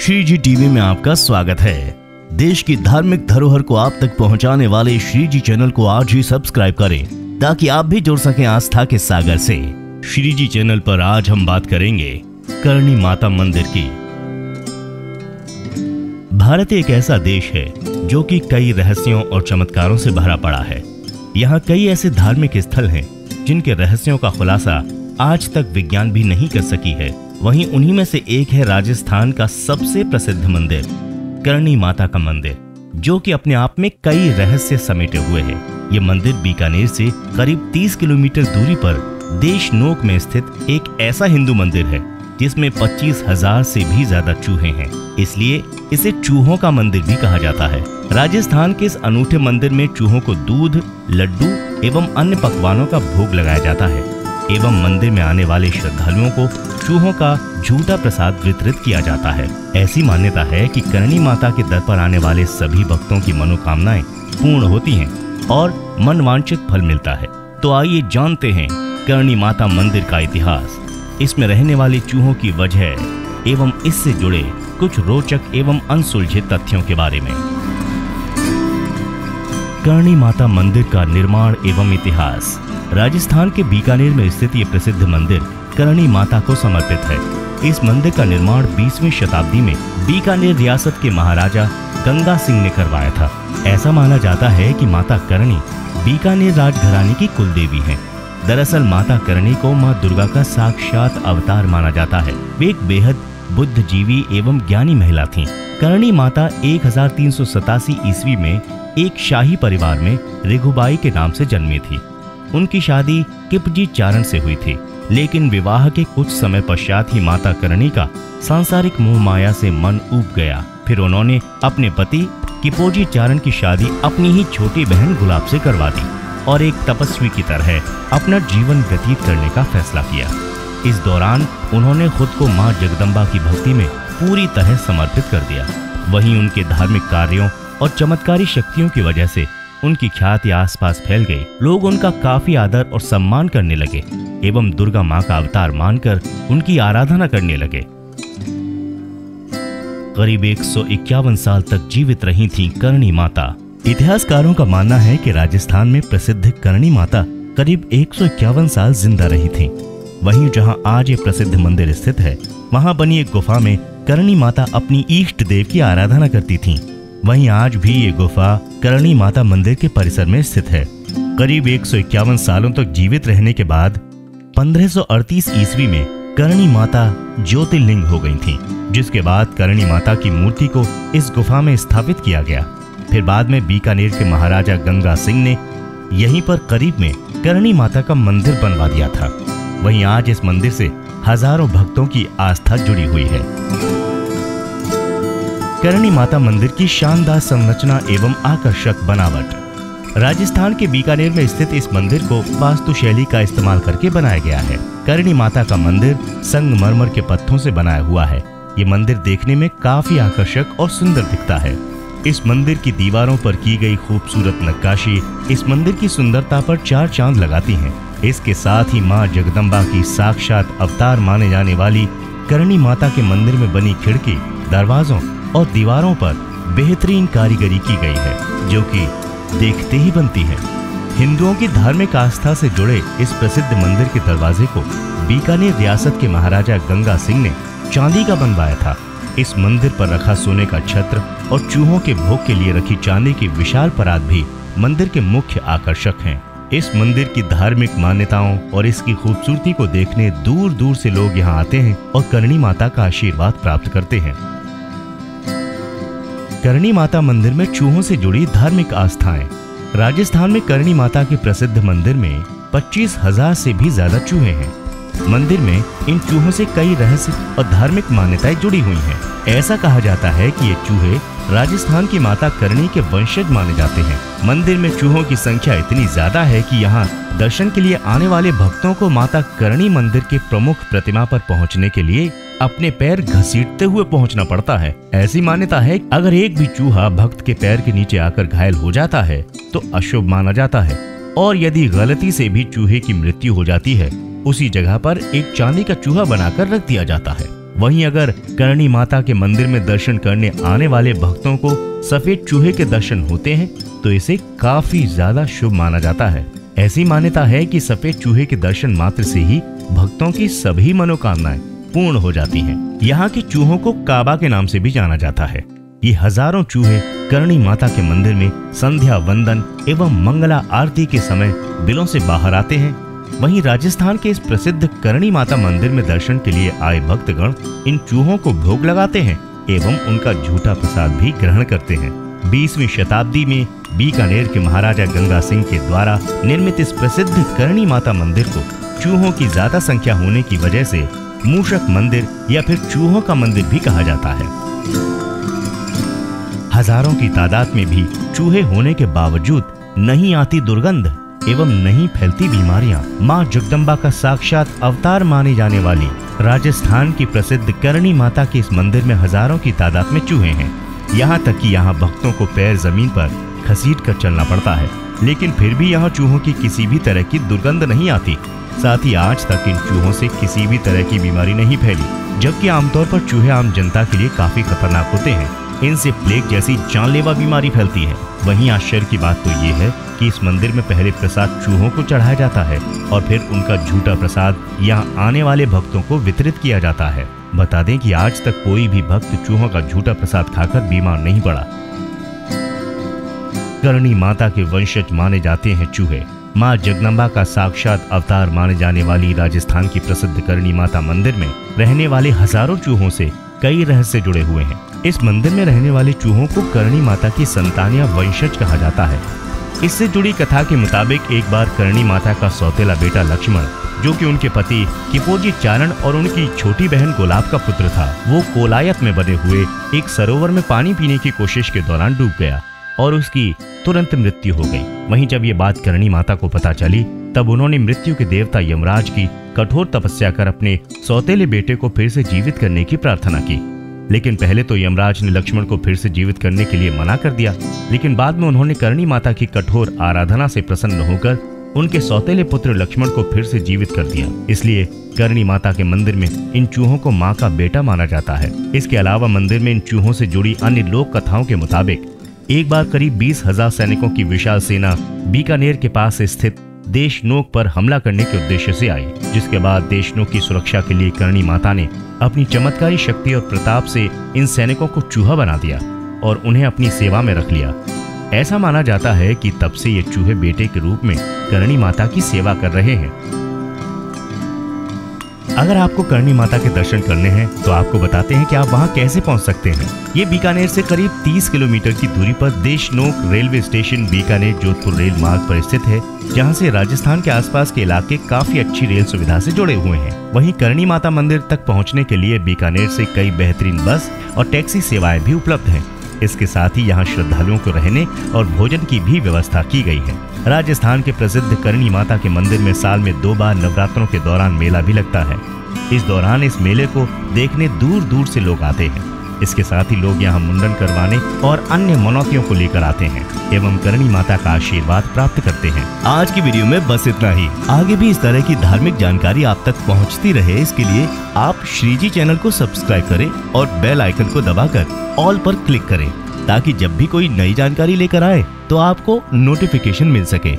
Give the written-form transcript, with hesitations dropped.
श्री जी TV में आपका स्वागत है। देश की धार्मिक धरोहर को आप तक पहुंचाने वाले श्री जी चैनल को आज ही सब्सक्राइब करें ताकि आप भी जुड़ सकें आस्था के सागर से। श्री जी चैनल पर आज हम बात करेंगे करणी माता मंदिर की। भारत एक ऐसा देश है जो कि कई रहस्यों और चमत्कारों से भरा पड़ा है। यहाँ कई ऐसे धार्मिक स्थल हैं जिनके रहस्यों का खुलासा आज तक विज्ञान भी नहीं कर सकी है। वहीं उन्हीं में से एक है राजस्थान का सबसे प्रसिद्ध मंदिर करणी माता का मंदिर, जो कि अपने आप में कई रहस्य समेटे हुए है। ये मंदिर बीकानेर से करीब 30 किलोमीटर दूरी पर देशनोक में स्थित एक ऐसा हिंदू मंदिर है जिसमें 25,000 से भी ज्यादा चूहे हैं, इसलिए इसे चूहों का मंदिर भी कहा जाता है। राजस्थान के इस अनूठे मंदिर में चूहों को दूध, लड्डू एवं अन्य पकवानों का भोग लगाया जाता है एवं मंदिर में आने वाले श्रद्धालुओं को चूहों का झूठा प्रसाद वितरित किया जाता है। ऐसी मान्यता है कि करणी माता के दर पर आने वाले सभी भक्तों की मनोकामनाएं पूर्ण होती हैं और मनवांछित फल मिलता है। तो आइए जानते हैं करणी माता मंदिर का इतिहास, इसमें रहने वाले चूहों की वजह एवं इससे जुड़े कुछ रोचक एवं अनसुलझे तथ्यों के बारे में। करणी माता मंदिर का निर्माण एवं इतिहास। राजस्थान के बीकानेर में स्थित ये प्रसिद्ध मंदिर करणी माता को समर्पित है। इस मंदिर का निर्माण 20वीं शताब्दी में बीकानेर रियासत के महाराजा गंगा सिंह ने करवाया था। ऐसा माना जाता है कि माता करणी बीकानेर राजघराने की कुलदेवी हैं। दरअसल माता करणी को मां दुर्गा का साक्षात अवतार माना जाता है। वे एक बेहद बुद्धिजीवी एवं ज्ञानी महिला थीं। करणी माता 1387 ईस्वी में एक शाही परिवार में रिघुबाई के नाम से जन्मी थी। उनकी शादी किपजी चारण से हुई थी, लेकिन विवाह के कुछ समय पश्चात ही माता करणी का सांसारिक मोह माया से मन ऊब गया। फिर उन्होंने अपने पति किपोजी चारण की शादी अपनी ही छोटी बहन गुलाब से करवा दी और एक तपस्वी की तरह अपना जीवन व्यतीत करने का फैसला किया। इस दौरान उन्होंने खुद को मां जगदम्बा की भक्ति में पूरी तरह समर्पित कर दिया। वहीं उनके धार्मिक कार्यों और चमत्कारी शक्तियों की वजह से उनकी ख्याति आसपास फैल गई। लोग उनका काफी आदर और सम्मान करने लगे एवं दुर्गा मां का अवतार मानकर उनकी आराधना करने लगे। करीब 151 साल तक जीवित रही थीं करणी माता। इतिहासकारों का मानना है कि राजस्थान में प्रसिद्ध करणी माता करीब 151 साल जिंदा रही थीं। वहीं जहां आज ये प्रसिद्ध मंदिर स्थित है, वहां बनी एक गुफा में करणी माता अपनी इष्ट देव की आराधना करती थीं। वहीं आज भी ये गुफा करणी माता मंदिर के परिसर में स्थित है। करीब 151 सालों तक जीवित रहने के बाद 1538 ईस्वी में करणी माता ज्योतिर्लिंग हो गई थीं, जिसके बाद करणी माता की मूर्ति को इस गुफा में स्थापित किया गया। फिर बाद में बीकानेर के महाराजा गंगा सिंह ने यहीं पर करीब में करणी माता का मंदिर बनवा दिया था। वहीं आज इस मंदिर से हजारों भक्तों की आस्था जुड़ी हुई है। करणी माता मंदिर की शानदार संरचना एवं आकर्षक बनावट। राजस्थान के बीकानेर में स्थित इस मंदिर को वास्तुशैली का इस्तेमाल करके बनाया गया है। करणी माता का मंदिर संगमरमर के पत्थरों से बनाया हुआ है। ये मंदिर देखने में काफी आकर्षक और सुंदर दिखता है। इस मंदिर की दीवारों पर की गई खूबसूरत नक्काशी इस मंदिर की सुंदरता पर 4 चांद लगाती है। इसके साथ ही माँ जगदम्बा की साक्षात अवतार माने जाने वाली करणी माता के मंदिर में बनी खिड़की, दरवाजों और दीवारों पर बेहतरीन कारीगरी की गई है, जो कि देखते ही बनती है। हिंदुओं की धार्मिक आस्था से जुड़े इस प्रसिद्ध मंदिर के दरवाजे को बीकानेर रियासत के महाराजा गंगा सिंह ने चांदी का बनवाया था। इस मंदिर पर रखा सोने का छत्र और चूहों के भोग के लिए रखी चांदी की विशाल परात भी मंदिर के मुख्य आकर्षक हैं। इस मंदिर की धार्मिक मान्यताओं और इसकी खूबसूरती को देखने दूर दूर से लोग यहाँ आते हैं और करणी माता का आशीर्वाद प्राप्त करते हैं। करणी माता मंदिर में चूहों से जुड़ी धार्मिक आस्थाएं। राजस्थान में करणी माता के प्रसिद्ध मंदिर में 25,000 से भी ज्यादा चूहे हैं। मंदिर में इन चूहों से कई रहस्य और धार्मिक मान्यताएं जुड़ी हुई हैं। ऐसा कहा जाता है कि ये चूहे राजस्थान की माता करणी के वंशज माने जाते हैं। मंदिर में चूहों की संख्या इतनी ज्यादा है कि यहाँ दर्शन के लिए आने वाले भक्तों को माता करणी मंदिर के प्रमुख प्रतिमा पर पहुँचने के लिए अपने पैर घसीटते हुए पहुंचना पड़ता है। ऐसी मान्यता है अगर एक भी चूहा भक्त के पैर के नीचे आकर घायल हो जाता है तो अशुभ माना जाता है, और यदि गलती से भी चूहे की मृत्यु हो जाती है, उसी जगह पर एक चांदी का चूहा बनाकर रख दिया जाता है। वहीं अगर करणी माता के मंदिर में दर्शन करने आने वाले भक्तों को सफेद चूहे के दर्शन होते हैं तो इसे काफी ज्यादा शुभ माना जाता है। ऐसी मान्यता है कि सफेद चूहे के दर्शन मात्र से ही भक्तों की सभी मनोकामनाएं पूर्ण हो जाती हैं। यहाँ के चूहों को काबा के नाम से भी जाना जाता है। ये हजारों चूहे करणी माता के मंदिर में संध्या वंदन एवं मंगला आरती के समय बिलों से बाहर आते हैं। वहीं राजस्थान के इस प्रसिद्ध करणी माता मंदिर में दर्शन के लिए आए भक्तगण इन चूहों को भोग लगाते हैं एवं उनका झूठा प्रसाद भी ग्रहण करते हैं। 20वीं शताब्दी में बीकानेर के महाराजा गंगा सिंह के द्वारा निर्मित इस प्रसिद्ध करणी माता मंदिर को चूहों की ज्यादा संख्या होने की वजह से मूषक मंदिर या फिर चूहों का मंदिर भी कहा जाता है। हजारों की तादाद में भी चूहे होने के बावजूद नहीं आती दुर्गंध एवं नहीं फैलती बीमारियां मां जगदम्बा का साक्षात अवतार माने जाने वाली राजस्थान की प्रसिद्ध करणी माता के इस मंदिर में हजारों की तादाद में चूहे हैं। यहाँ तक कि यहाँ भक्तों को पैर जमीन पर घसीट कर चलना पड़ता है, लेकिन फिर भी यहाँ चूहों की किसी भी तरह की दुर्गंध नहीं आती। साथ ही आज तक इन चूहों से किसी भी तरह की बीमारी नहीं फैली, जबकि आमतौर पर चूहे आम जनता के लिए काफी खतरनाक होते हैं। इनसे प्लेग जैसी जानलेवा बीमारी फैलती है। वहीं आश्चर्य की बात तो ये है कि इस मंदिर में पहले प्रसाद चूहों को चढ़ाया जाता है और फिर उनका झूठा प्रसाद यहाँ आने वाले भक्तों को वितरित किया जाता है। बता दें कि आज तक कोई भी भक्त चूहों का झूठा प्रसाद खाकर बीमार नहीं पड़ा। करणी माता के वंशज माने जाते हैं चूहे। मां जगदम्बा का साक्षात अवतार माने जाने वाली राजस्थान की प्रसिद्ध करणी माता मंदिर में रहने वाले हजारों चूहों से कई रहस्य जुड़े हुए हैं। इस मंदिर में रहने वाले चूहों को करणी माता की संतान या वंशज कहा जाता है। इससे जुड़ी कथा के मुताबिक एक बार करणी माता का सौतेला बेटा लक्ष्मण, जो कि उनके पति किपोजी चारण और उनकी छोटी बहन गुलाब का पुत्र था, वो कोलायत में बने हुए एक सरोवर में पानी पीने की कोशिश के दौरान डूब गया और उसकी तुरंत मृत्यु हो गई। वहीं जब ये बात करणी माता को पता चली तब उन्होंने मृत्यु के देवता यमराज की कठोर तपस्या कर अपने सौतेले बेटे को फिर से जीवित करने की प्रार्थना की। लेकिन पहले तो यमराज ने लक्ष्मण को फिर से जीवित करने के लिए मना कर दिया, लेकिन बाद में उन्होंने करणी माता की कठोर आराधना से प्रसन्न होकर उनके सौतेले पुत्र लक्ष्मण को फिर से जीवित कर दिया। इसलिए करणी माता के मंदिर में इन चूहों को मां का बेटा माना जाता है। इसके अलावा मंदिर में इन चूहों से जुड़ी अन्य लोक कथाओं के मुताबिक एक बार करीब 20,000 सैनिकों की विशाल सेना बीकानेर के पास स्थित देशनोक पर हमला करने के उद्देश्य से आई, जिसके बाद देशनोक की सुरक्षा के लिए करणी माता ने अपनी चमत्कारी शक्ति और प्रताप से इन सैनिकों को चूहा बना दिया और उन्हें अपनी सेवा में रख लिया। ऐसा माना जाता है कि तब से ये चूहे बेटे के रूप में करणी माता की सेवा कर रहे हैं। अगर आपको करणी माता के दर्शन करने हैं तो आपको बताते हैं कि आप वहां कैसे पहुंच सकते हैं। ये बीकानेर से करीब 30 किलोमीटर की दूरी पर Deshnok railway station Bikaner Jodhpur rail मार्ग पर स्थित है, जहां से राजस्थान के आसपास के इलाके काफी अच्छी रेल सुविधा से जुड़े हुए हैं। वहीं करणी माता मंदिर तक पहुंचने के लिए बीकानेर से कई बेहतरीन बस और टैक्सी सेवाएं भी उपलब्ध हैं। इसके साथ ही यहाँ श्रद्धालुओं को रहने और भोजन की भी व्यवस्था की गई है। राजस्थान के प्रसिद्ध करणी माता के मंदिर में साल में 2 बार नवरात्रों के दौरान मेला भी लगता है। इस दौरान इस मेले को देखने दूर दूर से लोग आते हैं। इसके साथ ही लोग यहाँ मुंडन करवाने और अन्य मनौतियों को लेकर आते हैं एवं करणी माता का आशीर्वाद प्राप्त करते हैं। आज की वीडियो में बस इतना ही। आगे भी इस तरह की धार्मिक जानकारी आप तक पहुँचती रहे, इसके लिए आप श्रीजी चैनल को सब्सक्राइब करें और बेल आइकन को दबाकर ऑल पर क्लिक करें, ताकि जब भी कोई नई जानकारी लेकर आए तो आपको नोटिफिकेशन मिल सके।